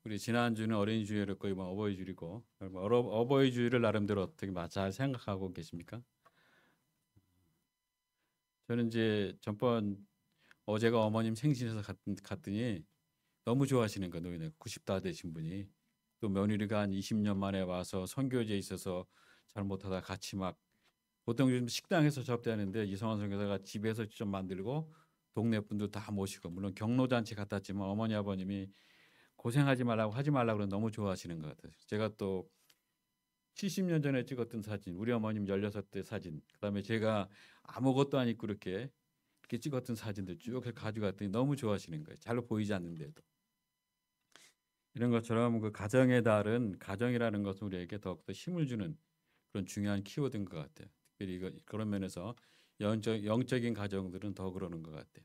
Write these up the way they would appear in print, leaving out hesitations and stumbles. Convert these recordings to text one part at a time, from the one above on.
우리 지난주는 어린이주일이었고 이번 어버이주일이고 어버이주일을 나름대로 어떻게 잘 생각하고 계십니까? 저는 이제 전번 어제가 어머님 생신에서 갔더니 너무 좋아하시는 거예요. 노인네 90다 되신 분이 또 며느리가 한 20년 만에 와서 선교제에 있어서 잘 못하다 같이 막 보통 요즘 식당에서 접대하는데 이성환 선교사가 집에서 직접 만들고 동네 분들 다 모시고 물론 경로잔치 같았지만 어머니 아버님이 고생하지 말라고 하지 말라고 그러면 너무 좋아하시는 것 같아요. 제가 또 70년 전에 찍었던 사진, 우리 어머님 16대 사진, 그다음에 제가 아무것도 안 입고 이렇게 찍었던 사진들 쭉 가져갔더니 너무 좋아하시는 거예요. 잘 보이지 않는데도. 이런 것처럼 그 가정의 달은 가정이라는 것은 우리에게 더욱더 힘을 주는 그런 중요한 키워드인 것 같아요. 특별히 그런 면에서 영적인 가정들은 더 그러는 것 같아요.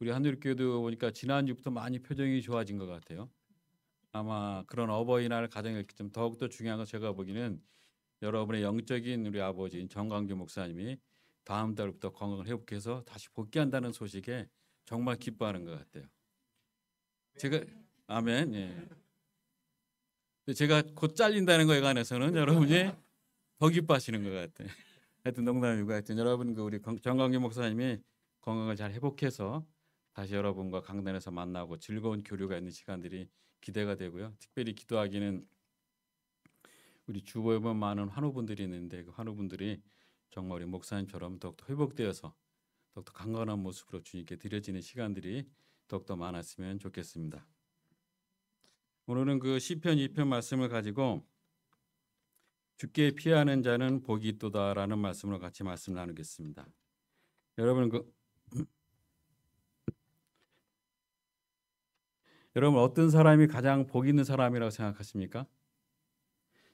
우리 한국교회도 보니까 지난주부터 많이 표정이 좋아진 것 같아요. 아마 그런 어버이날 가정에 좀 더욱더 중요한 건 제가 보기에는 여러분의 영적인 우리 아버지인 정광규 목사님이 다음 달부터 건강을 회복해서 다시 복귀한다는 소식에 정말 기뻐하는 것 같아요. 제가 아멘. 예. 제가 곧 잘린다는 거에 관해서는 여러분이 더 기뻐하시는 것 같아요. 하여튼 농담이고 하여튼 여러분 우리 정광규 목사님이 건강을 잘 회복해서 다시 여러분과 강단에서 만나고 즐거운 교류가 있는 시간들이 기대가 되고요. 특별히 기도하기는 우리 주보에 보면 많은 환우분들이 있는데 그 환우분들이 정말 우리 목사님처럼 더욱더 회복되어서 더욱더 강건한 모습으로 주님께 드려지는 시간들이 더욱더 많았으면 좋겠습니다. 오늘은 그 시편 2편 말씀을 가지고 죽게 피하는 자는 복이 있도다라는 말씀으로 같이 말씀 나누겠습니다. 여러분 여러분 어떤 사람이 가장 복 있는 사람이라고 생각하십니까?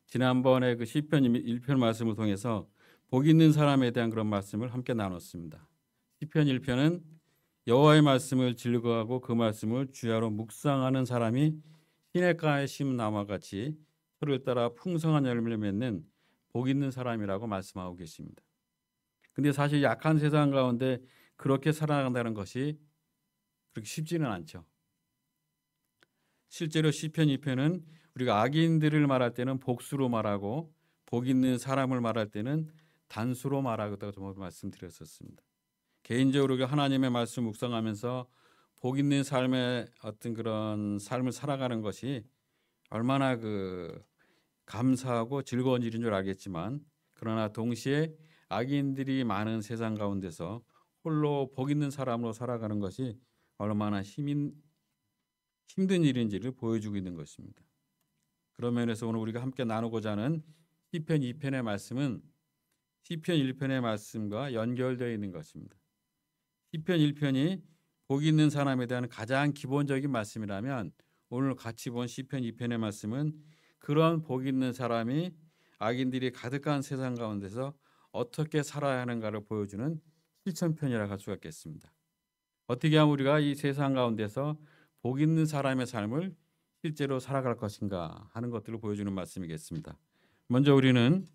지난번에 그 시편 1편 말씀을 통해서 복 있는 사람에 대한 그런 말씀을 함께 나눴습니다. 시편 1편은 여호와의 말씀을 즐거워하고 그 말씀을 주야로 묵상하는 사람이 시냇가에 심은 나무와 같이 풀을 따라 풍성한 열매를 맺는 복 있는 사람이라고 말씀하고 계십니다. 근데 사실 약한 세상 가운데 그렇게 살아간다는 것이 그렇게 쉽지는 않죠. 실제로 시편 2편은 우리가 악인들을 말할 때는 복수로 말하고 복 있는 사람을 말할 때는 단수로 말하겠다고 좀 말씀드렸었습니다. 개인적으로 하나님의 말씀 묵상하면서 복 있는 삶의 어떤 그런 삶을 살아가는 것이 얼마나 그 감사하고 즐거운 일인 줄 알겠지만 그러나 동시에 악인들이 많은 세상 가운데서 홀로 복 있는 사람으로 살아가는 것이 얼마나 힘든 일인지를 보여주고 있는 것입니다. 그런 면에서 오늘 우리가 함께 나누고자 하는 시편 2편의 말씀은 시편 1편의 말씀과 연결되어 있는 것입니다. 시편 1편이 복 있는 사람에 대한 가장 기본적인 말씀이라면 오늘 같이 본 시편 2편의 말씀은 그런 복 있는 사람이 악인들이 가득한 세상 가운데서 어떻게 살아야 하는가를 보여주는 실천편이라고 할 수가 있겠습니다. 어떻게 하면 우리가 이 세상 가운데서 복 있는 사람의 삶을 실제로 살아갈 것인가 하는 것들을 보여주는 말씀이겠습니다. 먼저 우리는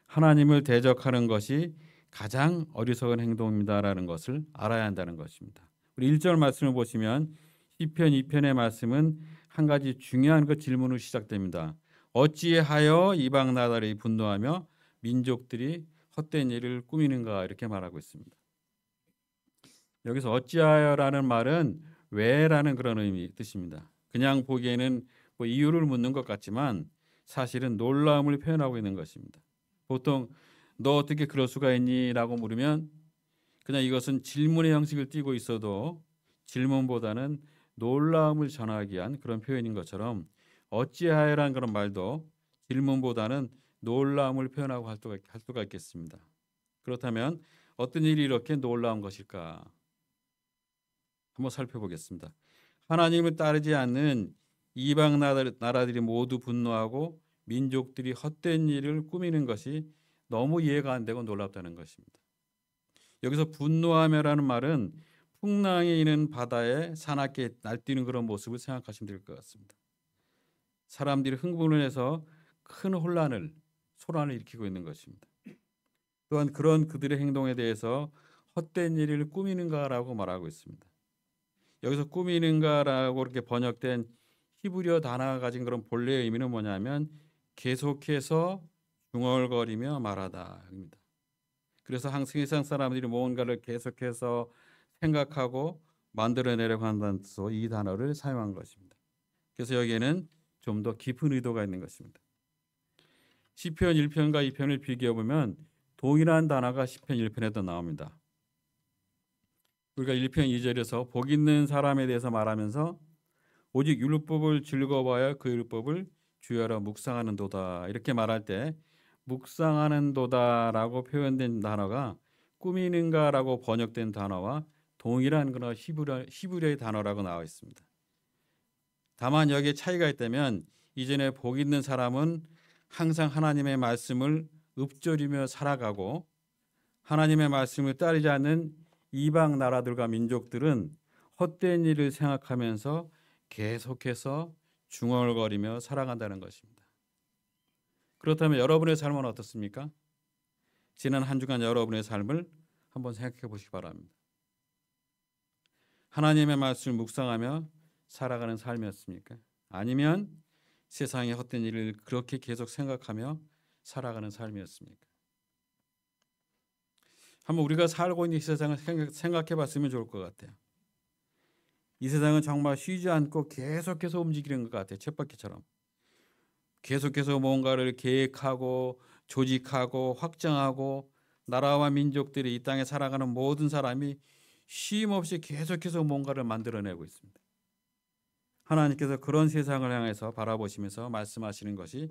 하나님을 대적하는 것이 가장 어리석은 행동입니다라는 것을 알아야 한다는 것입니다. 우리 1절 말씀을 보시면 시편 2편의 말씀은 한 가지 중요한 그 질문으로 시작됩니다. 어찌하여 이방 나라들이 분노하며 민족들이 헛된 일을 꾸미는가 이렇게 말하고 있습니다. 여기서 어찌하여라는 말은 왜라는 그런 뜻입니다. 그냥 보기에는 뭐 이유를 묻는 것 같지만 사실은 놀라움을 표현하고 있는 것입니다. 보통 너 어떻게 그럴 수가 있니? 라고 물으면 그냥 이것은 질문의 형식을 띠고 있어도 질문보다는 놀라움을 전하기 위한 그런 표현인 것처럼 어찌하여라는 그런 말도 질문보다는 놀라움을 표현하고 할 수가 있겠습니다. 그렇다면 어떤 일이 이렇게 놀라운 것일까? 한번 살펴보겠습니다. 하나님을 따르지 않는 이방 나라들이 모두 분노하고 민족들이 헛된 일을 꾸미는 것이 너무 이해가 안 되고 놀랍다는 것입니다. 여기서 분노하며라는 말은 풍랑이 있는 바다에 사납게 날뛰는 그런 모습을 생각하시면 될 것 같습니다. 사람들이 흥분을 해서 큰 소란을 일으키고 있는 것입니다. 또한 그런 그들의 행동에 대해서 헛된 일을 꾸미는가라고 말하고 있습니다. 여기서 꾸미는가라고 이렇게 번역된 히브리어 단어가 가진 그런 본래의 의미는 뭐냐면 계속해서 중얼거리며 말하다입니다. 그래서 항상 세상 사람들이 뭔가를 계속해서 생각하고 만들어내려고 한다는 뜻으로 이 단어를 사용한 것입니다. 그래서 여기에는 좀 더 깊은 의도가 있는 것입니다. 시편 1편과 2편을 비교해 보면 동일한 단어가 시편 1편에도 나옵니다. 우리가 1편 2절에서 복 있는 사람에 대해서 말하면서 오직 율법을 즐거워하여 그 율법을 주여라 묵상하는도다 이렇게 말할 때 묵상하는도다라고 표현된 단어가 꾸미는가라고 번역된 단어와 동일한 그런 히브리어의 단어라고 나와 있습니다. 다만 여기에 차이가 있다면 이전에 복 있는 사람은 항상 하나님의 말씀을 읊조리며 살아가고 하나님의 말씀을 따르지 않는 이방 나라들과 민족들은 헛된 일을 생각하면서 계속해서 중얼거리며 살아간다는 것입니다. 그렇다면 여러분의 삶은 어떻습니까? 지난 한 주간 여러분의 삶을 한번 생각해 보시기 바랍니다. 하나님의 말씀을 묵상하며 살아가는 삶이었습니까? 아니면 세상의 헛된 일을 그렇게 계속 생각하며 살아가는 삶이었습니까? 한번 우리가 살고 있는 이 세상을 생각해 봤으면 좋을 것 같아요. 이 세상은 정말 쉬지 않고 계속해서 움직이는 것 같아요. 쳇바퀴처럼. 계속해서 뭔가를 계획하고 조직하고 확장하고 나라와 민족들이 이 땅에 살아가는 모든 사람이 쉼 없이 계속해서 뭔가를 만들어내고 있습니다. 하나님께서 그런 세상을 향해서 바라보시면서 말씀하시는 것이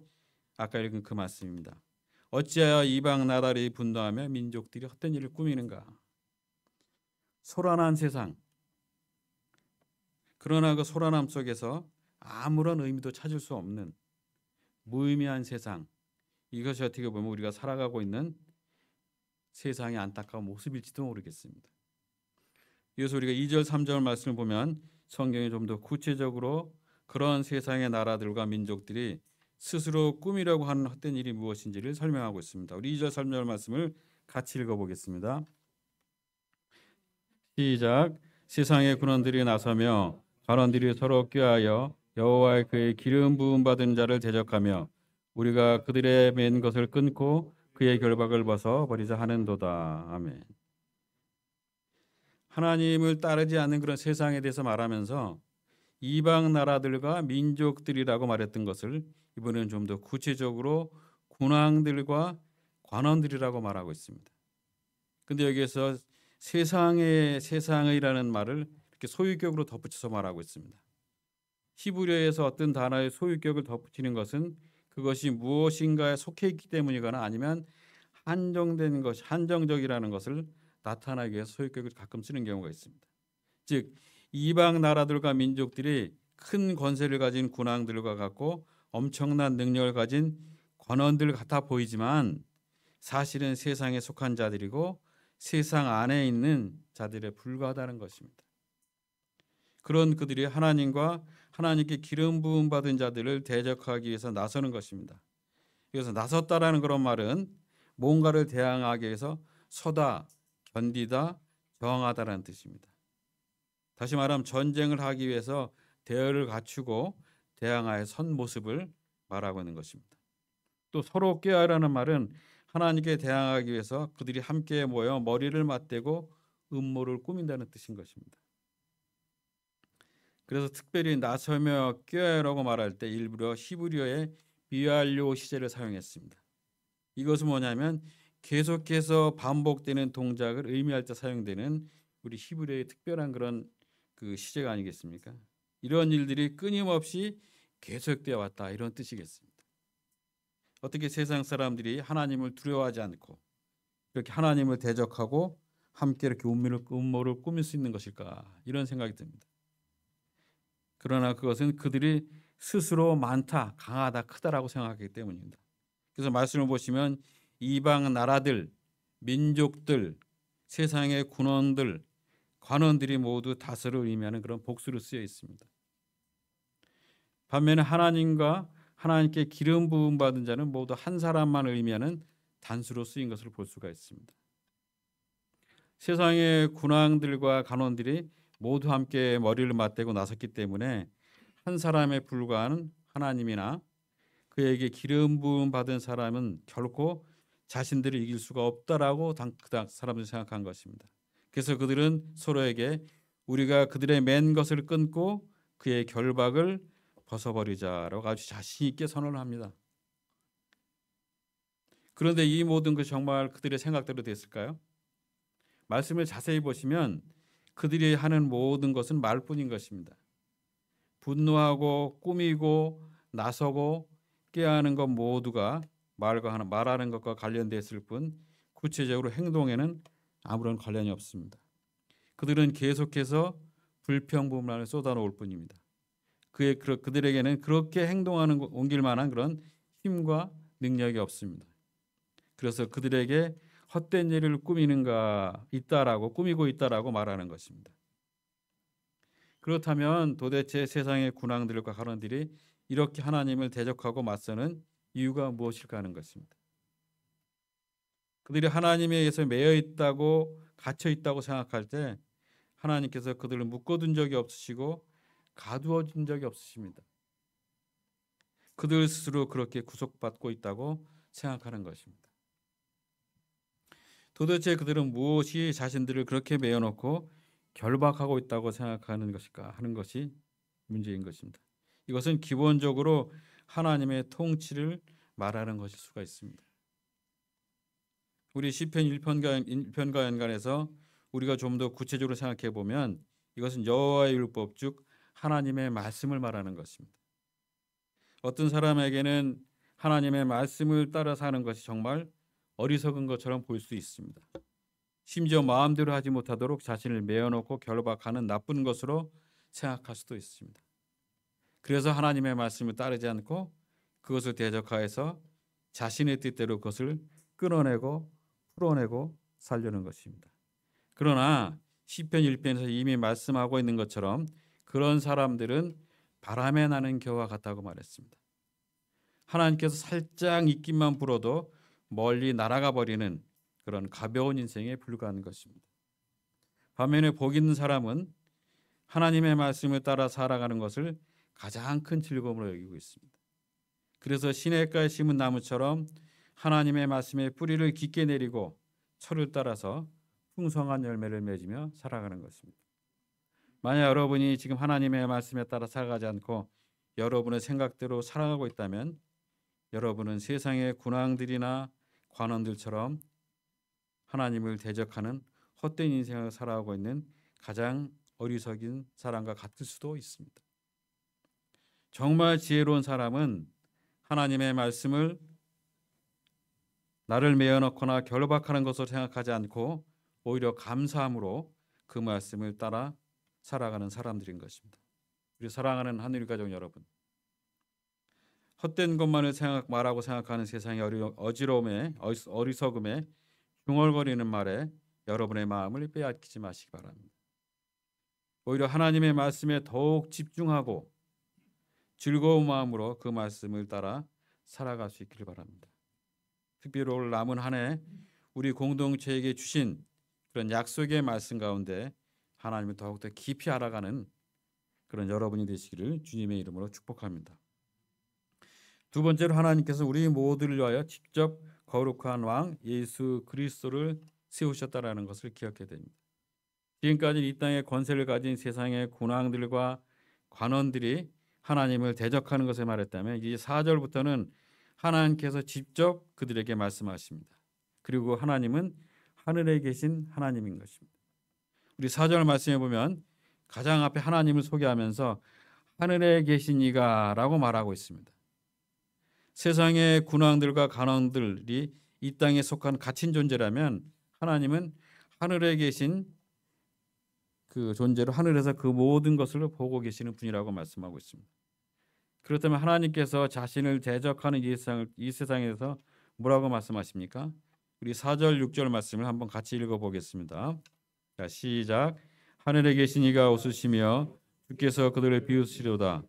아까 읽은 그 말씀입니다. 어찌하여 이방 나라들이 분노하며 민족들이 헛된 일을 꾸미는가. 소란한 세상. 그러나 그 소란함 속에서 아무런 의미도 찾을 수 없는 무의미한 세상. 이것이 어떻게 보면 우리가 살아가고 있는 세상의 안타까운 모습일지도 모르겠습니다. 그래서 우리가 2절 3절 말씀을 보면 성경이 좀 더 구체적으로 그런 세상의 나라들과 민족들이 스스로 꾸미려고 하는 헛된 일이 무엇인지를 설명하고 있습니다. 우리 2절 3절 말씀을 같이 읽어보겠습니다. 시작. 세상의 군원들이 나서며 관원들이 서로 꾀하여 여호와의 그의 기름 부음 받은 자를 대적하며 우리가 그들의 맨 것을 끊고 그의 결박을 벗어 버리자 하는도다. 아멘. 하나님을 따르지 않는 그런 세상에 대해서 말하면서 이방 나라들과 민족들이라고 말했던 것을 이번에는 좀 더 구체적으로 군왕들과 관원들이라고 말하고 있습니다. 근데 여기에서 세상의라는 말을 이렇게 소유격으로 덧붙여서 말하고 있습니다. 히브리어에서 어떤 단어의 소유격을 덧붙이는 것은 그것이 무엇인가에 속해 있기 때문이거나 아니면 한정된 것, 한정적이라는 것을 나타나기 위해서 소유격을 가끔 쓰는 경우가 있습니다. 즉 이방 나라들과 민족들이 큰 권세를 가진 군왕들과 같고 엄청난 능력을 가진 관원들 같아 보이지만 사실은 세상에 속한 자들이고 세상 안에 있는 자들에 불과하다는 것입니다. 그런 그들이 하나님과 하나님께 기름 부음 받은 자들을 대적하기 위해서 나서는 것입니다. 그래서 나섰다라는 그런 말은 뭔가를 대항하기 위해서 서다, 견디다, 저항하다라는 뜻입니다. 다시 말하면 전쟁을 하기 위해서 대열을 갖추고 대항하여 선 모습을 말하고 있는 것입니다. 또 서로 꾀하라는 말은 하나님께 대항하기 위해서 그들이 함께 모여 머리를 맞대고 음모를 꾸민다는 뜻인 것입니다. 그래서 특별히 나서며 꾀하라고 말할 때 일부러 히브리어의 비완료 시제를 사용했습니다. 이것은 뭐냐면 계속해서 반복되는 동작을 의미할 때 사용되는 우리 히브리어의 특별한 그런 그 시제가 아니겠습니까? 이런 일들이 끊임없이 계속되어 왔다 이런 뜻이겠습니다. 어떻게 세상 사람들이 하나님을 두려워하지 않고 이렇게 하나님을 대적하고 함께 이렇게 음모를 꾸밀 수 있는 것일까 이런 생각이 듭니다. 그러나 그것은 그들이 스스로 많다, 강하다, 크다라고 생각하기 때문입니다. 그래서 말씀을 보시면 이방 나라들, 민족들, 세상의 군원들, 관원들이 모두 다수를 의미하는 그런 복수로 쓰여 있습니다. 반면에 하나님과 하나님께 기름 부음 받은 자는 모두 한 사람만 의미하는 단수로 쓰인 것을 볼 수가 있습니다. 세상의 군왕들과 간원들이 모두 함께 머리를 맞대고 나섰기 때문에 한 사람에 불과한 하나님이나 그에게 기름 부음 받은 사람은 결코 자신들을 이길 수가 없다라고 그 사람들이 생각한 것입니다. 그래서 그들은 서로에게 우리가 그들의 맨 것을 끊고 그의 결박을 벗어버리자라고 아주 자신 있게 선언을 합니다. 그런데 이 모든 것이 정말 그들의 생각대로 됐을까요? 말씀을 자세히 보시면 그들이 하는 모든 것은 말뿐인 것입니다. 분노하고 꾸미고 나서고 깨하는 것 모두가 말하는 것과 관련되어 있을 뿐 구체적으로 행동에는 아무런 관련이 없습니다. 그들은 계속해서 불평불만을 쏟아놓을 뿐입니다. 그들에게는 그렇게 옮길 만한 그런 힘과 능력이 없습니다. 그래서 그들에게 헛된 일을 꾸미고 있다라고 말하는 것입니다. 그렇다면 도대체 세상의 군왕들과 가론들이 이렇게 하나님을 대적하고 맞서는 이유가 무엇일까 하는 것입니다. 그들이 하나님에 의해서 갇혀 있다고 생각할 때 하나님께서 그들을 묶어둔 적이 없으시고 가두어 준 적이 없으십니다. 그들 스스로 그렇게 구속받고 있다고 생각하는 것입니다. 도대체 그들은 무엇이 자신들을 그렇게 메어놓고 결박하고 있다고 생각하는 것일까 하는 것이 문제인 것입니다. 이것은 기본적으로 하나님의 통치를 말하는 것일 수가 있습니다. 우리 시편 1편과 연관해서 우리가 좀 더 구체적으로 생각해 보면 이것은 여호와의 율법 즉 하나님의 말씀을 말하는 것입니다. 어떤 사람에게는 하나님의 말씀을 따라 사는 것이 정말 어리석은 것처럼 보일 수 있습니다. 심지어 마음대로 하지 못하도록 자신을 메어놓고 결박하는 나쁜 것으로 생각할 수도 있습니다. 그래서 하나님의 말씀을 따르지 않고 그것을 대적하여서 자신의 뜻대로 그것을 끊어내고 풀어내고 살려는 것입니다. 그러나 시편 1편에서 이미 말씀하고 있는 것처럼 그런 사람들은 바람에 나는 겨와 같다고 말했습니다. 하나님께서 살짝 입김만 불어도 멀리 날아가 버리는 그런 가벼운 인생에 불과한 것입니다. 반면에 복 있는 사람은 하나님의 말씀을 따라 살아가는 것을 가장 큰 즐거움으로 여기고 있습니다. 그래서 시냇가에 심은 나무처럼 하나님의 말씀에 뿌리를 깊게 내리고 철을 따라서 풍성한 열매를 맺으며 살아가는 것입니다. 만약 여러분이 지금 하나님의 말씀에 따라 살아가지 않고 여러분의 생각대로 살아가고 있다면 여러분은 세상의 군왕들이나 관원들처럼 하나님을 대적하는 헛된 인생을 살아가고 있는 가장 어리석인 사람과 같을 수도 있습니다. 정말 지혜로운 사람은 하나님의 말씀을 나를 메어넣거나 결박하는 것으로 생각하지 않고 오히려 감사함으로 그 말씀을 따라 살아가는 사람들인 것입니다. 우리 사랑하는 하늘의 가족 여러분, 헛된 것만을 말하고 생각하는 세상의 어리석음에 중얼거리는 말에 여러분의 마음을 빼앗기지 마시기 바랍니다. 오히려 하나님의 말씀에 더욱 집중하고 즐거운 마음으로 그 말씀을 따라 살아갈 수 있기를 바랍니다. 특별히 올 남은 한 해 우리 공동체에게 주신 그런 약속의 말씀 가운데 하나님을 더욱더 깊이 알아가는 그런 여러분이 되시기를 주님의 이름으로 축복합니다. 두 번째로 하나님께서 우리 모두를 위하여 직접 거룩한 왕 예수 그리스도를 세우셨다라는 것을 기억해야 됩니다. 지금까지 이 땅에 권세를 가진 세상의 군왕들과 관원들이 하나님을 대적하는 것을 말했다면 이제 4절부터는 하나님께서 직접 그들에게 말씀하십니다. 그리고 하나님은 하늘에 계신 하나님인 것입니다. 우리 4절 말씀해 보면 가장 앞에 하나님을 소개하면서 하늘에 계신 이가 라고 말하고 있습니다. 세상의 군왕들과 관원들이 이 땅에 속한 갇힌 존재라면 하나님은 하늘에 계신 그 존재로 하늘에서 그 모든 것을 보고 계시는 분이라고 말씀하고 있습니다. 그렇다면 하나님께서 자신을 대적하는 이 세상에서 뭐라고 말씀하십니까? 우리 4절 6절 말씀을 한번 같이 읽어보겠습니다. 자, 시작. 하늘에 계신 이가 웃으시며 주께서 그들을 비웃으시려다.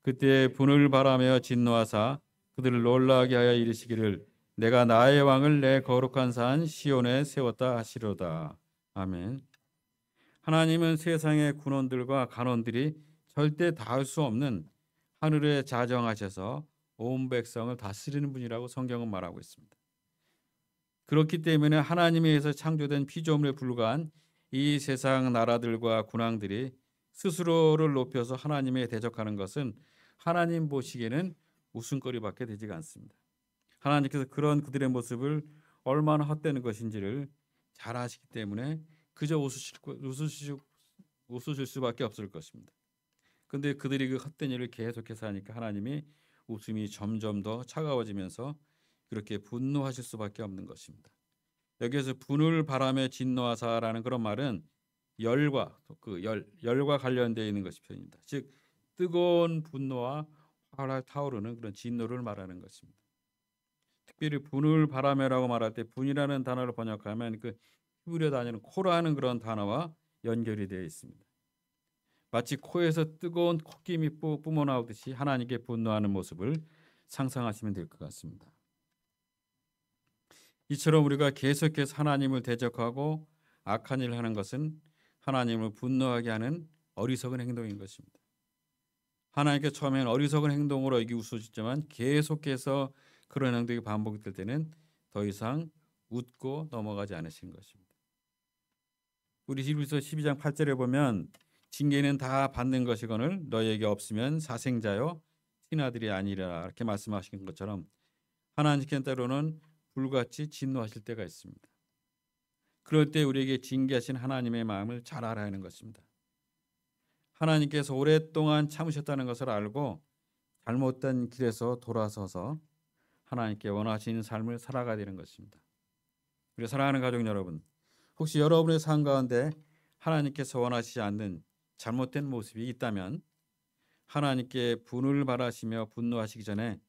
그때 분을 바라며 진노하사 그들을 놀라게 하여 이르시기를 내가 나의 왕을 내 거룩한 산 시온에 세웠다 하시로다. 아멘. 하나님은 세상의 군원들과 간원들이 절대 닿을 수 없는 하늘에 자정하셔서 온 백성을 다스리는 분이라고 성경은 말하고 있습니다. 그렇기 때문에 하나님에 의해서 창조된 피조물에 불과한 이 세상 나라들과 군왕들이 스스로를 높여서 하나님에 대적하는 것은 하나님 보시기에는 웃음거리밖에 되지가 않습니다. 하나님께서 그런 그들의 모습을 얼마나 헛되는 것인지를 잘 아시기 때문에 그저 웃으실 수밖에 없을 것입니다. 그런데 그들이 그 헛된 일을 계속해서 하니까 하나님이 웃음이 점점 더 차가워지면서 그렇게 분노하실 수밖에 없는 것입니다. 여기에서 분을 바람에 진노하사라는 그런 말은 열과 열과 관련되어 있는 것이 표현입니다. 즉 뜨거운 분노와 활활 타오르는 그런 진노를 말하는 것입니다. 특별히 분을 바람에라고 말할 때 분이라는 단어를 번역하면 그 히브리어 단어는 코라는 그런 단어와 연결이 되어 있습니다. 마치 코에서 뜨거운 콧김이 뿜어나오듯이 하나님께 분노하는 모습을 상상하시면 될 것 같습니다. 이처럼 우리가 계속해서 하나님을 대적하고 악한 일을 하는 것은 하나님을 분노하게 하는 어리석은 행동인 것입니다. 하나님께 처음에는 어리석은 행동으로 여기 웃어주지만 계속해서 그런 행동이 반복될 때는 더 이상 웃고 넘어가지 않으신 것입니다. 우리 히브리서 12장 8절에 보면 징계는 다 받는 것이거늘 너희에게 없으면 사생자요 친아들이 아니라 이렇게 말씀하신 것처럼 하나님께는 때로는 불같이 진노하실 때가 있습니다. 그럴 때 우리에게 징계하신 하나님의 마음을 잘 알아야 하는 것입니다. 하나님께서 오랫동안 참으셨다는 것을 알고 잘못된 길에서 돌아서서 하나님께 원하시는 삶을 살아가야 되는 것입니다. 우리 사랑하는 가족 여러분, 혹시 여러분의 삶 가운데 하나님께서 원하시지 않는 잘못된 모습이 있다면 하나님께 분을 바라시며 분노하시기 전에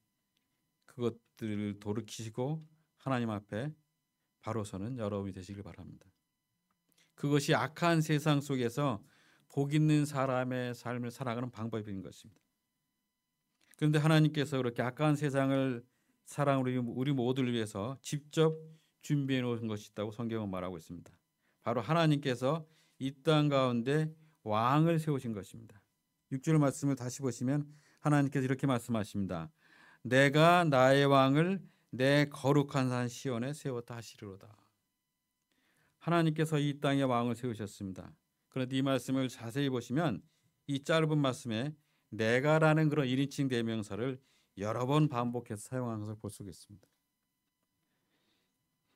그것들을 돌이키시고 하나님 앞에 바로 서는 여러분이 되시길 바랍니다. 그것이 악한 세상 속에서 복 있는 사람의 삶을 살아가는 방법인 것입니다. 그런데 하나님께서 그렇게 악한 세상을 사랑하는 우리 모두를 위해서 직접 준비해 놓은 것이 있다고 성경은 말하고 있습니다. 바로 하나님께서 이 땅 가운데 왕을 세우신 것입니다. 6절 말씀을 다시 보시면 하나님께서 이렇게 말씀하십니다. 내가 나의 왕을 내 거룩한 산 시온에 세웠다 하시리로다. 하나님께서 이 땅에 왕을 세우셨습니다. 그런데 이 말씀을 자세히 보시면 이 짧은 말씀에 내가라는 그런 1인칭 대명사를 여러 번 반복해서 사용하는 것을 볼 수가 있습니다.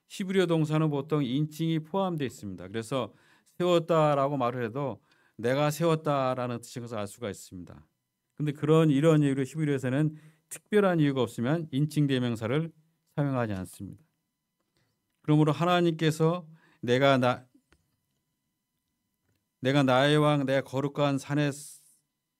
히브리어 동사는 보통 인칭이 포함되어 있습니다. 그래서 세웠다라고 말을 해도 내가 세웠다라는 뜻인 것을 알 수가 있습니다. 그런데 이런 이유로 히브리어에서는 특별한 이유가 없으면 인칭 대명사를 사용하지 않습니다. 그러므로 하나님께서 내가 나의 왕, 내 거룩한 산에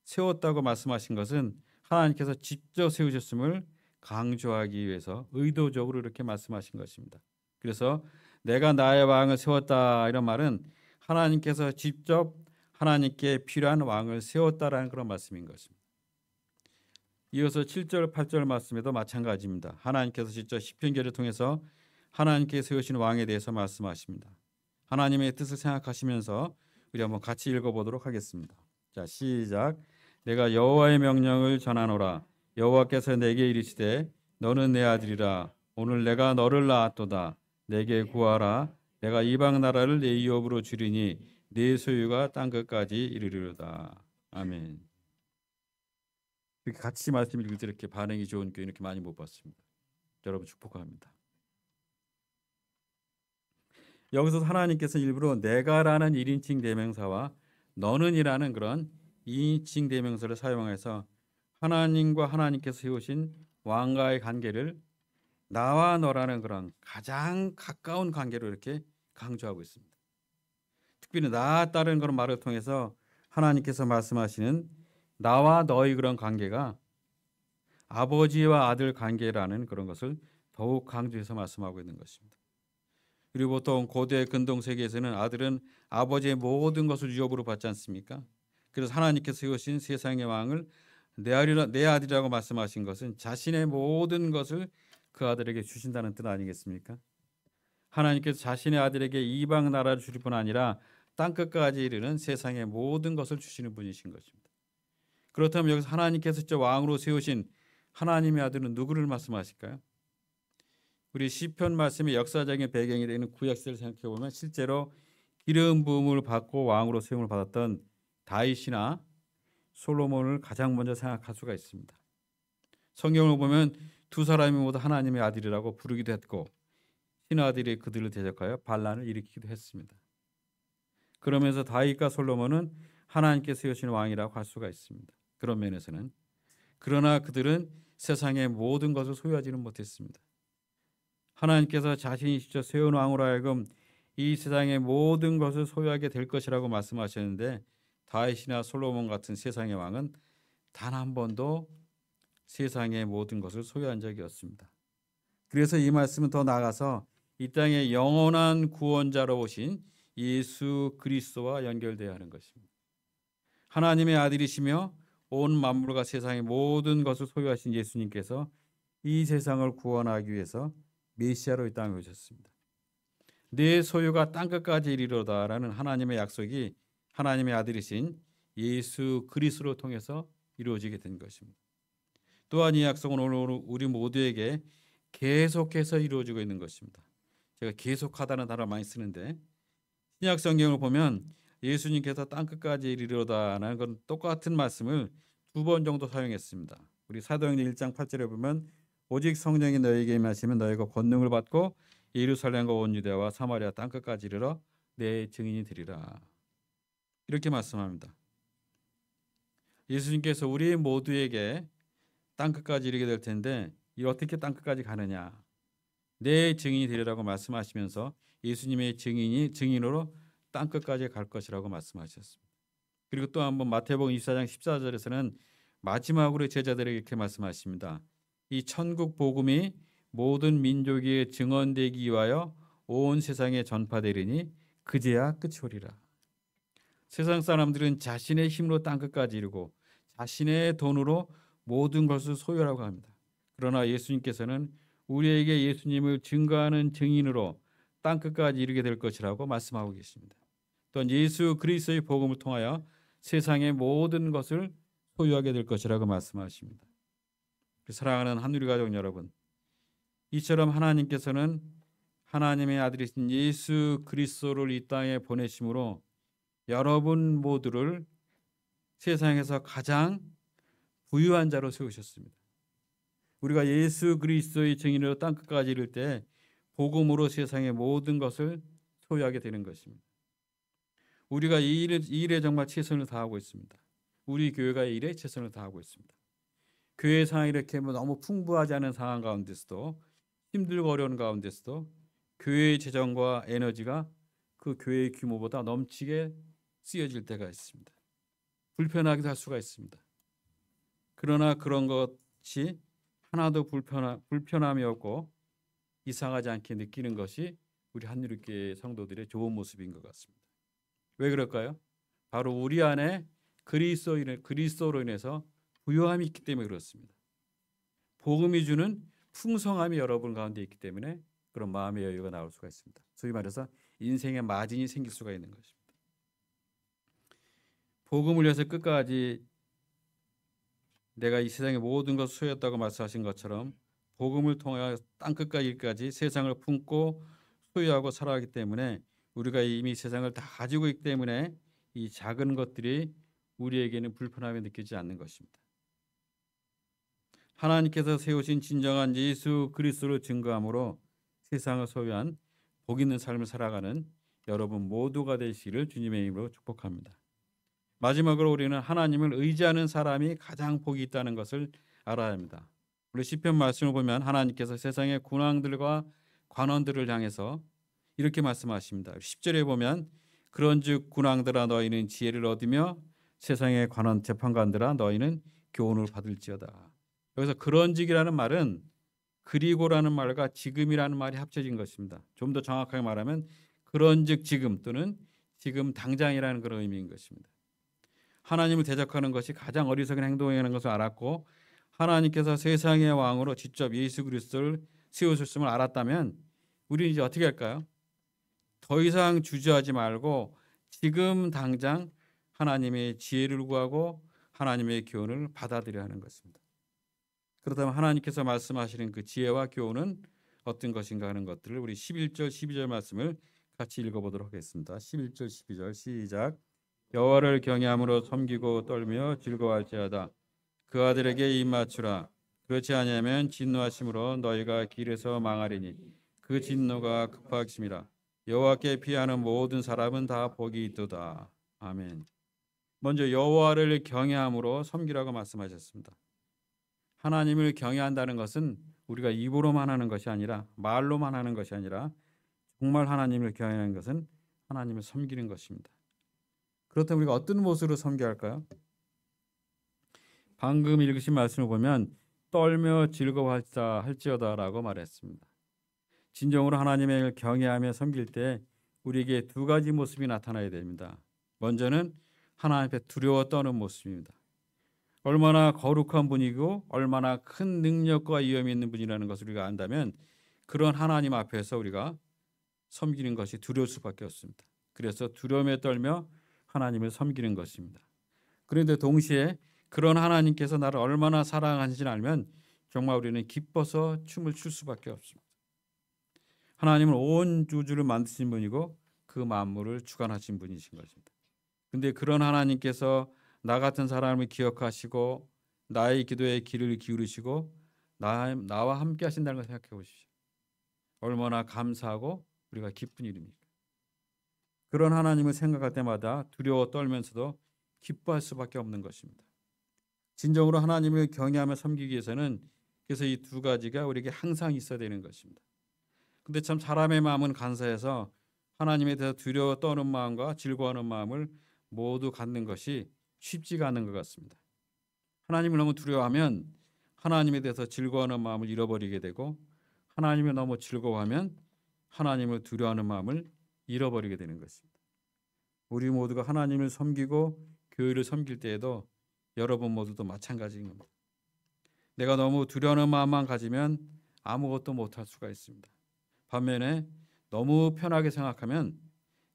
세웠다고 말씀하신 것은 하나님께서 직접 세우셨음을 강조하기 위해서 의도적으로 이렇게 말씀하신 것입니다. 그래서 내가 나의 왕을 세웠다 이런 말은 하나님께서 직접 하나님께 필요한 왕을 세웠다라는 그런 말씀인 것입니다. 이어서 7절, 8절 말씀에도 마찬가지입니다. 하나님께서 직접 시편기를 통해서 하나님께 세우신 왕에 대해서 말씀하십니다. 하나님의 뜻을 생각하시면서 우리 한번 같이 읽어보도록 하겠습니다. 자, 시작. 내가 여호와의 명령을 전하노라. 여호와께서 내게 이르시되 너는 내 아들이라. 오늘 내가 너를 낳았도다. 내게 구하라. 내가 이방 나라를 내 유업으로 주리니 네 소유가 땅 끝까지 이르리로다. 아멘. 이렇게 같이 말씀 읽을 때 이렇게 반응이 좋은 교회 이렇게 많이 못 봤습니다. 여러분 축복합니다. 여기서 하나님께서 일부러 내가라는 1인칭 대명사와 너는이라는 그런 2인칭 대명사를 사용해서 하나님과 하나님께서 세우신 왕과의 관계를 나와 너라는 그런 가장 가까운 관계로 이렇게 강조하고 있습니다. 특별히 나 따른 그런 말을 통해서 하나님께서 말씀하시는 나와 너의 그런 관계가 아버지와 아들 관계라는 그런 것을 더욱 강조해서 말씀하고 있는 것입니다. 그리고 보통 고대 근동 세계에서는 아들은 아버지의 모든 것을 유업으로 받지 않습니까? 그래서 하나님께서 세우신 세상의 왕을 내 아들이라고 말씀하신 것은 자신의 모든 것을 그 아들에게 주신다는 뜻 아니겠습니까? 하나님께서 자신의 아들에게 이방 나라를 주실 뿐 아니라 땅끝까지 이르는 세상의 모든 것을 주시는 분이신 것입니다. 그렇다면 여기서 하나님께서 직접 왕으로 세우신 하나님의 아들은 누구를 말씀하실까요? 우리 시편 말씀의 역사적인 배경이 되는 구약 시대를 생각해 보면 실제로 기름 부음을 받고 왕으로 세움을 받았던 다윗이나 솔로몬을 가장 먼저 생각할 수가 있습니다. 성경을 보면 두 사람이 모두 하나님의 아들이라고 부르기도 했고 신하들이 그들을 대적하여 반란을 일으키기도 했습니다. 그러면서 다윗과 솔로몬은 하나님께 세우신 왕이라고 할 수가 있습니다. 그런 면에서는. 그러나 그들은 세상의 모든 것을 소유하지는 못했습니다. 하나님께서 자신이 직접 세운 왕으로 하여금 이 세상의 모든 것을 소유하게 될 것이라고 말씀하셨는데 다윗이나 솔로몬 같은 세상의 왕은 단 한 번도 세상의 모든 것을 소유한 적이 없습니다. 그래서 이 말씀은 더 나아가서 이 땅의 영원한 구원자로 오신 예수 그리스도와 연결되어야 하는 것입니다. 하나님의 아들이시며 온 만물과 세상의 모든 것을 소유하신 예수님께서 이 세상을 구원하기 위해서 메시아로 이 땅에 오셨습니다. 내 소유가 땅끝까지 이르러다라는 하나님의 약속이 하나님의 아들이신 예수 그리스도를 통해서 이루어지게 된 것입니다. 또한 이 약속은 오늘 우리 모두에게 계속해서 이루어지고 있는 것입니다. 제가 계속하다는 단어 많이 쓰는데 신약 성경을 보면 예수님께서 땅끝까지 이르러다라는 건 똑같은 말씀을 2번 정도 사용했습니다. 우리 사도행전 1장 8절에 보면 오직 성령이 너희에게 임하시면 너희가 권능을 받고 예루살렘과 온 유대와 사마리아 땅끝까지 이르러 내 증인이 되리라. 이렇게 말씀합니다. 예수님께서 우리 모두에게 땅끝까지 이르게 될 텐데 이 어떻게 땅끝까지 가느냐? 내 증인이 되리라고 말씀하시면서 예수님의 증인으로 땅끝까지 갈 것이라고 말씀하셨습니다. 그리고 또 한번 마태복음 24장 14절에서는 마지막으로 제자들에게 이렇게 말씀하십니다. 이 천국 복음이 모든 민족에 증언되기 위하여 온 세상에 전파되리니 그제야 끝이 오리라. 세상 사람들은 자신의 힘으로 땅끝까지 이르고 자신의 돈으로 모든 것을 소유하라고 합니다. 그러나 예수님께서는 우리에게 예수님을 증거하는 증인으로 땅끝까지 이르게 될 것이라고 말씀하고 계십니다. 또한 예수 그리스도의 복음을 통하여 세상의 모든 것을 소유하게 될 것이라고 말씀하십니다. 사랑하는 한우리 가족 여러분, 이처럼 하나님께서는 하나님의 아들이신 예수 그리스도를 이 땅에 보내심으로 여러분 모두를 세상에서 가장 부유한 자로 세우셨습니다. 우리가 예수 그리스도의 증인으로 땅끝까지 이를 때 복음으로 세상의 모든 것을 소유하게 되는 것입니다. 우리가 이 일에 정말 최선을 다하고 있습니다. 우리 교회가 이 일에 최선을 다하고 있습니다. 교회 상황이 이렇게 너무 풍부하지 않은 상황 가운데서도 힘들고 어려운 가운데서도 교회의 재정과 에너지가 그 교회의 규모보다 넘치게 쓰여질 때가 있습니다. 불편하기도 할 수가 있습니다. 그러나 그런 것이 하나도 불편함이 없고 이상하지 않게 느끼는 것이 우리 한유리교회 성도들의 좋은 모습인 것 같습니다. 왜 그럴까요? 바로 우리 안에 그리스도로 인해서 부요함이 있기 때문에 그렇습니다. 복음이 주는 풍성함이 여러분 가운데 있기 때문에 그런 마음의 여유가 나올 수가 있습니다. 소위 말해서 인생의 마진이 생길 수가 있는 것입니다. 복음을 위해서 끝까지 내가 이 세상의 모든 것을 소유했다고 말씀하신 것처럼 복음을 통하여 땅끝까지 세상을 품고 소유하고 살아가기 때문에 우리가 이미 세상을 다 가지고 있기 때문에 이 작은 것들이 우리에게는 불편함이 느끼지 않는 것입니다. 하나님께서 세우신 진정한 예수 그리스도를 증거함으로 세상을 소유한 복 있는 삶을 살아가는 여러분 모두가 되시기를 주님의 이름으로 축복합니다. 마지막으로 우리는 하나님을 의지하는 사람이 가장 복이 있다는 것을 알아야 합니다. 우리 시편 말씀을 보면 하나님께서 세상의 군왕들과 관원들을 향해서 이렇게 말씀하십니다. 10절에 보면 그런즉 군왕들아 너희는 지혜를 얻으며 세상의 관원 재판관들아 너희는 교훈을 받을지어다. 여기서 그런즉이라는 말은 그리고라는 말과 지금이라는 말이 합쳐진 것입니다. 좀 더 정확하게 말하면 그런즉 지금 또는 지금 당장이라는 그런 의미인 것입니다. 하나님을 대적하는 것이 가장 어리석은 행동이라는 것을 알았고 하나님께서 세상의 왕으로 직접 예수 그리스도를 세우셨음을 알았다면 우리는 이제 어떻게 할까요? 더 이상 주저하지 말고 지금 당장 하나님의 지혜를 구하고 하나님의 교훈을 받아들여야 하는 것입니다. 그렇다면 하나님께서 말씀하시는 그 지혜와 교훈은 어떤 것인가 하는 것들을 우리 11절 12절 말씀을 같이 읽어보도록 하겠습니다. 11절 12절 시작. 여호와를 경외함으로 섬기고 떨며 즐거워할지어다. 그 아들에게 입 맞추라. 그렇지 아니하면 진노하심으로 너희가 길에서 망하리니 그 진노가 급하심이라. 여호와께 피하는 모든 사람은 다 복이 있도다. 아멘. 먼저 여호와를 경외함으로 섬기라고 말씀하셨습니다. 하나님을 경외한다는 것은 우리가 입으로만 하는 것이 아니라 말로만 하는 것이 아니라 정말 하나님을 경외하는 것은 하나님을 섬기는 것입니다. 그렇다면 우리가 어떤 모습으로 섬겨야 할까요? 방금 읽으신 말씀을 보면 떨며 즐거워할지어다라고 말했습니다. 진정으로 하나님을 경외하며 섬길 때 우리에게 두 가지 모습이 나타나야 됩니다. 먼저는 하나님 앞에 두려워 떠는 모습입니다. 얼마나 거룩한 분이고 얼마나 큰 능력과 위엄이 있는 분이라는 것을 우리가 안다면 그런 하나님 앞에서 우리가 섬기는 것이 두려울 수밖에 없습니다. 그래서 두려움에 떨며 하나님을 섬기는 것입니다. 그런데 동시에 그런 하나님께서 나를 얼마나 사랑하는지를 알면 정말 우리는 기뻐서 춤을 출 수밖에 없습니다. 하나님은 온 우주를 만드신 분이고 그 만물을 주관하신 분이신 것입니다. 근데 그런 하나님께서 나 같은 사람을 기억하시고 나의 기도에 귀를 기울이시고 나와 함께 하신다는 걸 생각해 보십시오. 얼마나 감사하고 우리가 기쁜 일입니까? 그런 하나님을 생각할 때마다 두려워 떨면서도 기뻐할 수밖에 없는 것입니다. 진정으로 하나님을 경외하며 섬기기 위해서는 그래서 이 두 가지가 우리에게 항상 있어야 되는 것입니다. 근데 참 사람의 마음은 간사해서 하나님에 대해서 두려워 떠는 마음과 즐거워하는 마음을 모두 갖는 것이 쉽지가 않은 것 같습니다. 하나님을 너무 두려워하면 하나님에 대해서 즐거워하는 마음을 잃어버리게 되고 하나님을 너무 즐거워하면 하나님을 두려워하는 마음을 잃어버리게 되는 것입니다. 우리 모두가 하나님을 섬기고 교회를 섬길 때에도 여러분 모두도 마찬가지인 겁니다. 내가 너무 두려워하는 마음만 가지면 아무것도 못할 수가 있습니다. 반면에 너무 편하게 생각하면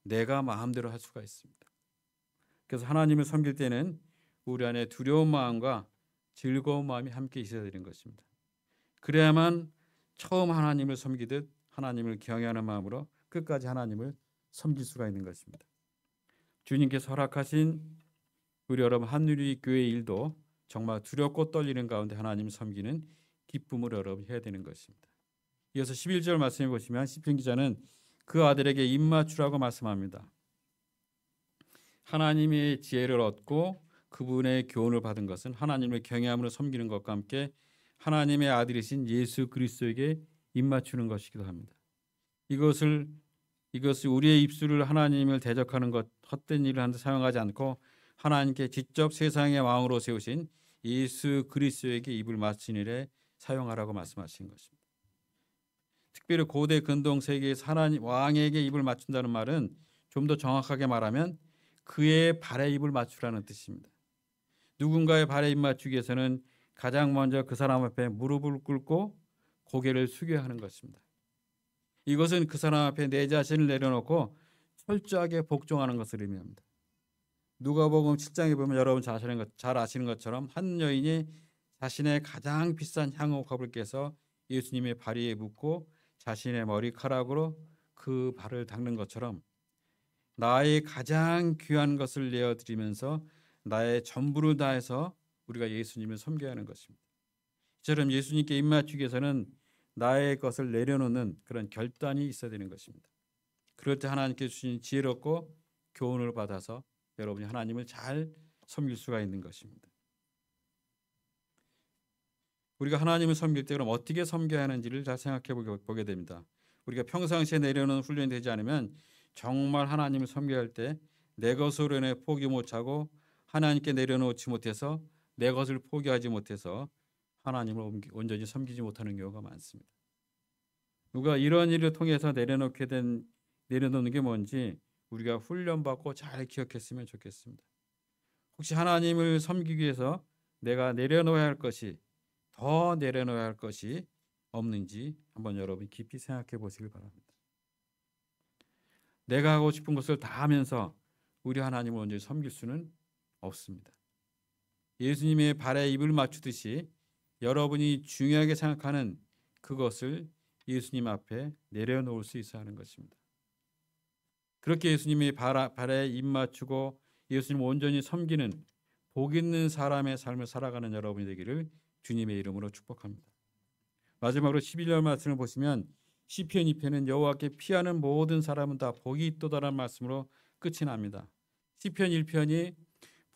내가 마음대로 할 수가 있습니다. 그래서 하나님을 섬길 때는 우리 안에 두려운 마음과 즐거운 마음이 함께 있어야 되는 것입니다. 그래야만 처음 하나님을 섬기듯 하나님을 경외하는 마음으로 끝까지 하나님을 섬길 수가 있는 것입니다. 주님께서 허락하신 우리 여러분 한누리 교회 일도 정말 두렵고 떨리는 가운데 하나님을 섬기는 기쁨으로 여러분 해야 되는 것입니다. 이어서 11절 말씀해 보시면 시편 기자는 그 아들에게 입 맞추라고 말씀합니다. 하나님의 지혜를 얻고 그분의 교훈을 받은 것은 하나님을 경외함으로 섬기는 것과 함께 하나님의 아들이신 예수 그리스도에게 입 맞추는 것이기도 합니다. 이것을 우리의 입술을 하나님을 대적하는 것, 헛된 일을 하는데 사용하지 않고 하나님께 직접 세상의 왕으로 세우신 예수 그리스도에게 입을 맞춘 일에 사용하라고 말씀하신 것입니다. 특별히 고대 근동 세계에서 하나님 왕에게 입을 맞춘다는 말은 좀 더 정확하게 말하면 그의 발에 입을 맞추라는 뜻입니다. 누군가의 발에 입 맞추기 위해서는 가장 먼저 그 사람 앞에 무릎을 꿇고 고개를 숙여야 하는 것입니다. 이것은 그 사람 앞에 내 자신을 내려놓고 철저하게 복종하는 것을 의미합니다. 누가복음 7장에 보면 여러분 잘 아시는 것처럼 한 여인이 자신의 가장 비싼 향유컵을 깨서 예수님의 발 위에 묻고 자신의 머리카락으로 그 발을 닦는 것처럼 나의 가장 귀한 것을 내어드리면서 나의 전부를 다해서 우리가 예수님을 섬겨야 하는 것입니다. 이처럼 예수님께 입맞추기 위해서는 나의 것을 내려놓는 그런 결단이 있어야 되는 것입니다. 그럴 때 하나님께 주신 지혜롭고 교훈을 받아서 여러분이 하나님을 잘 섬길 수가 있는 것입니다. 우리가 하나님을 섬길 때 그럼 어떻게 섬겨야 하는지를 잘 생각해 보게 됩니다. 우리가 평상시에 내려놓는 훈련이 되지 않으면 정말 하나님을 섬겨야 할 때 내 것으로 인해 포기 못하고 하나님께 내려놓지 못해서 내 것을 포기하지 못해서 하나님을 온전히 섬기지 못하는 경우가 많습니다. 누가 이런 일을 통해서 내려놓는 게 뭔지 우리가 훈련받고 잘 기억했으면 좋겠습니다. 혹시 하나님을 섬기기 위해서 내가 내려놓아야 할 것이 더 내려놓아야 할 것이 없는지 한번 여러분 깊이 생각해 보시길 바랍니다. 내가 하고 싶은 것을 다 하면서 우리 하나님을 온전히 섬길 수는 없습니다. 예수님의 발에 입을 맞추듯이 여러분이 중요하게 생각하는 그것을 예수님 앞에 내려놓을 수 있어야 하는 것입니다. 그렇게 예수님의 발에 입 맞추고 예수님 온전히 섬기는 복 있는 사람의 삶을 살아가는 여러분이 되기를 주님의 이름으로 축복합니다. 마지막으로 11절 말씀을 보시면 시편 2편은 여호와께 피하는 모든 사람은 다 복이 있도다라는 말씀으로 끝이 납니다. 시편 1편이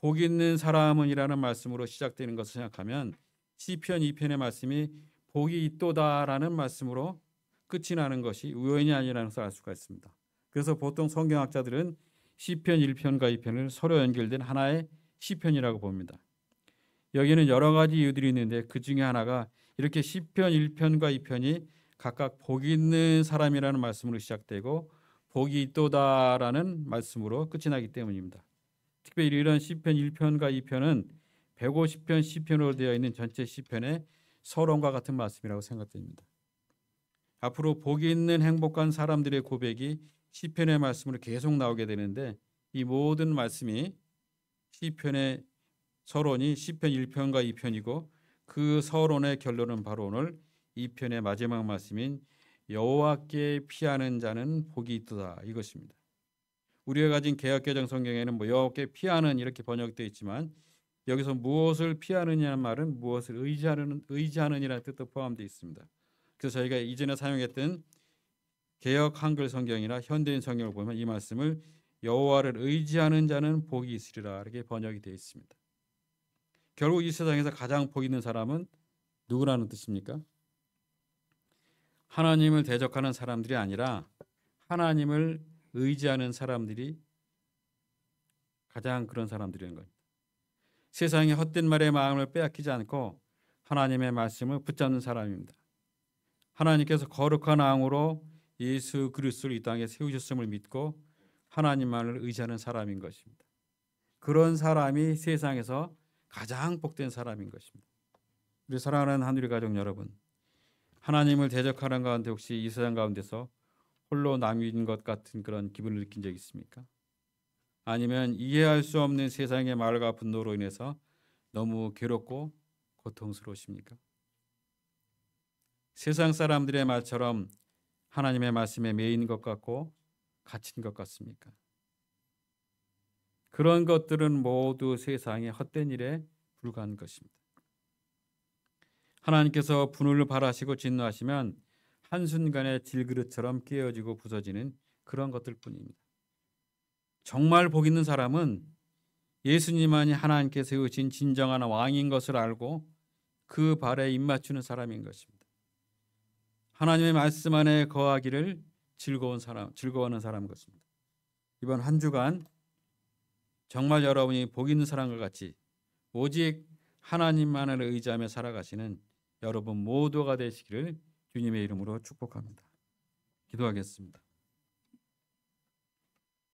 복 있는 사람은이라는 말씀으로 시작되는 것을 생각하면 시편 2편의 말씀이 복이 있도다라는 말씀으로 끝이 나는 것이 우연이 아니라는 것을 알 수가 있습니다. 그래서 보통 성경학자들은 시편 1편과 2편을 서로 연결된 하나의 시편이라고 봅니다. 여기는 여러 가지 이유들이 있는데 그 중에 하나가 이렇게 시편 1편과 2편이 각각 복이 있는 사람이라는 말씀으로 시작되고 복이 있도다라는 말씀으로 끝이 나기 때문입니다. 특별히 이런 시편 1편과 2편은 150편 시편으로 되어 있는 전체 시편의 서론과 같은 말씀이라고 생각됩니다. 앞으로 복이 있는 행복한 사람들의 고백이 시편의 말씀으로 계속 나오게 되는데 이 모든 말씀이 시편의 서론이 시편 1편과 2편이고 그 서론의 결론은 바로 오늘 2편의 마지막 말씀인 여호와께 피하는 자는 복이 있도다 이것입니다. 우리가 가진 개역개정 성경에는 여호와께 피하는 이렇게 번역되어 있지만 여기서 무엇을 피하느냐는 말은 무엇을 의지하느니라는 뜻도 포함되어 있습니다. 그래서 저희가 이전에 사용했던 개역 한글 성경이나 현대인 성경을 보면 이 말씀을 여호와를 의지하는 자는 복이 있으리라 이렇게 번역이 되어 있습니다. 결국 이 세상에서 가장 복 있는 사람은 누구라는 뜻입니까? 하나님을 대적하는 사람들이 아니라 하나님을 의지하는 사람들이 가장 그런 사람들인 거예요. 세상의 헛된 말에 마음을 빼앗기지 않고 하나님의 말씀을 붙잡는 사람입니다. 하나님께서 거룩한 왕으로 예수 그리스도를 이 땅에 세우셨음을 믿고 하나님만을 의지하는 사람인 것입니다. 그런 사람이 세상에서 가장 복된 사람인 것입니다. 우리 사랑하는 하늘의 가족 여러분, 하나님을 대적하는 가운데 혹시 이 세상 가운데서 홀로 남인 것 같은 그런 기분을 느낀 적 있습니까? 아니면 이해할 수 없는 세상의 말과 분노로 인해서 너무 괴롭고 고통스러우십니까? 세상 사람들의 말처럼 하나님의 말씀에 매인 것 같고 갇힌 것 같습니까? 그런 것들은 모두 세상의 헛된 일에 불과한 것입니다. 하나님께서 분을 발하시고 진노하시면 한순간에 질그릇처럼 깨어지고 부서지는 그런 것들 뿐입니다. 정말 복 있는 사람은 예수님만이 하나님께서 세우신 진정한 왕인 것을 알고 그 발에 입맞추는 사람인 것입니다. 하나님의 말씀 안에 거하기를 즐거워하는 사람 것입니다. 이번 한 주간 정말 여러분이 복 있는 사람과 같이 오직 하나님만을 의지하며 살아가시는 여러분 모두가 되시기를 주님의 이름으로 축복합니다. 기도하겠습니다.